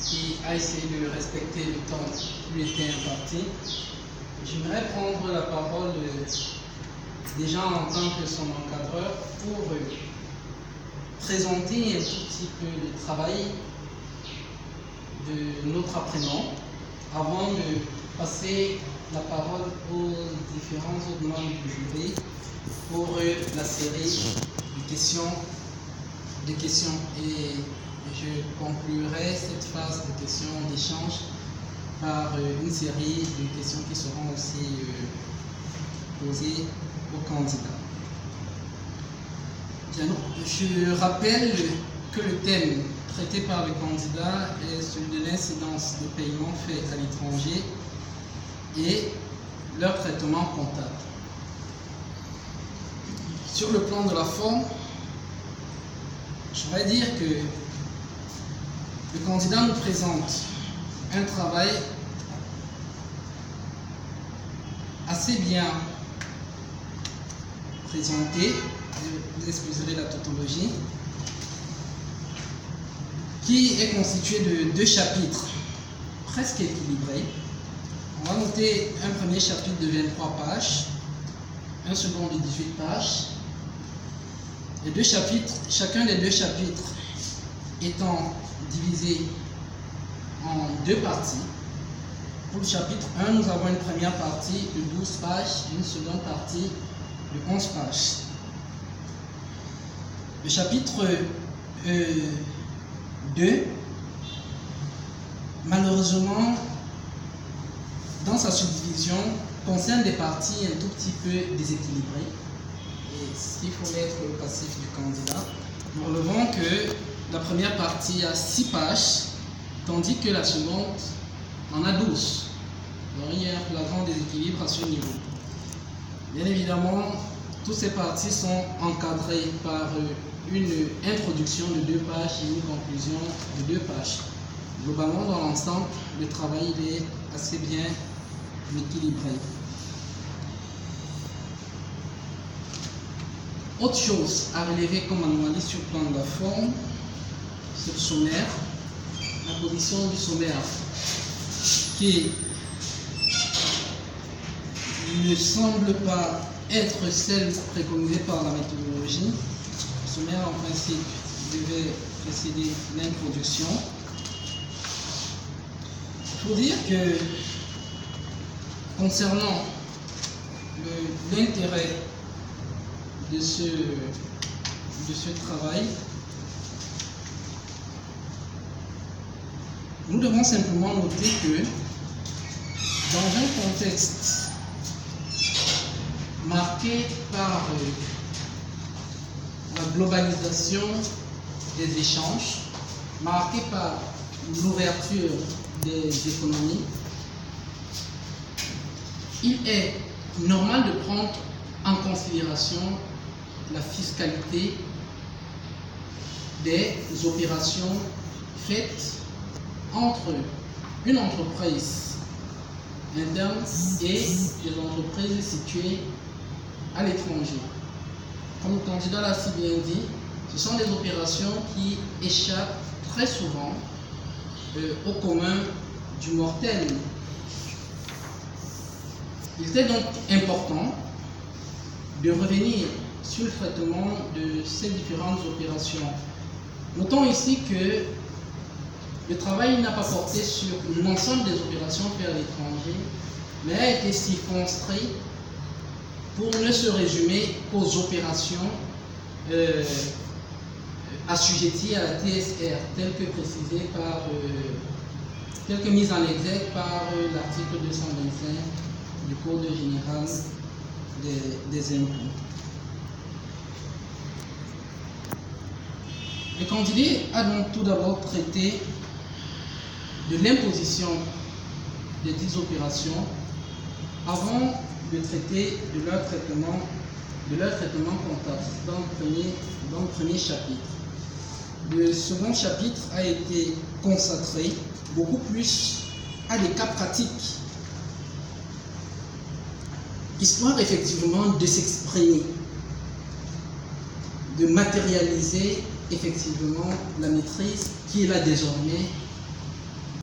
qui a essayé de respecter le temps qui lui était imparti. J'aimerais prendre la parole déjà en tant que son encadreur pour présenter un tout petit peu le travail de notre apprenant avant de passer la parole aux différents autres membres du jury pour la série de questions. Et je conclurai cette phase de questions d'échange par une série de questions qui seront aussi posées aux candidats. Je rappelle que le thème traité par le candidat est celui de l'incidence des paiements faits à l'étranger et leur traitement comptable. Sur le plan de la forme, je voudrais dire que le candidat nous présente un travail assez bien présenté, vous excuserez la tautologie, qui est constitué de 2 chapitres presque équilibrés. On va noter un premier chapitre de 23 pages, un second de 18 pages. Les 2 chapitres, chacun des 2 chapitres étant divisé en 2 parties. Pour le chapitre 1, nous avons une première partie de 12 pages et une seconde partie de 11 pages. Le chapitre 2, malheureusement, dans sa subdivision, concerne des parties un tout petit peu déséquilibrées. Et ce qu'il faut mettre le passif du candidat, nous relevons que la première partie a 6 pages, tandis que la seconde en a 12. Donc il y a un flagrant déséquilibre à ce niveau. Bien évidemment, toutes ces parties sont encadrées par une introduction de 2 pages et une conclusion de 2 pages. Globalement, dans l'ensemble, le travail il est assez bien équilibré. Autre chose à relever comme anomalie sur le plan de la forme, c'est le sommaire, la position du sommaire qui ne semble pas être celle préconisée par la méthodologie. Le sommaire, en principe, devait précéder l'introduction. Il faut dire que concernant l'intérêt de ce travail, nous devons simplement noter que dans un contexte marqué par la globalisation des échanges, marqué par l'ouverture des économies, il est normal de prendre en considération la fiscalité des opérations faites entre une entreprise interne et des entreprises situées à l'étranger. Comme le candidat l'a si bien dit, ce sont des opérations qui échappent très souvent au commun du mortel. Il était donc important de revenir sur le traitement de ces différentes opérations. Notons ici que le travail n'a pas porté sur l'ensemble des opérations faites à l'étranger, mais a été circonscrit pour ne se résumer qu'aux opérations assujetties à la TSR, telles que précisées par, telles que mises en exergue par l'article 225 du Code général des impôts. Le candidat a donc tout d'abord traité de l'imposition des 10 opérations avant de traiter de leur traitement comptable dans le premier chapitre. Le second chapitre a été consacré beaucoup plus à des cas pratiques, histoire effectivement de s'exprimer, de matérialiser effectivement la maîtrise qui est là désormais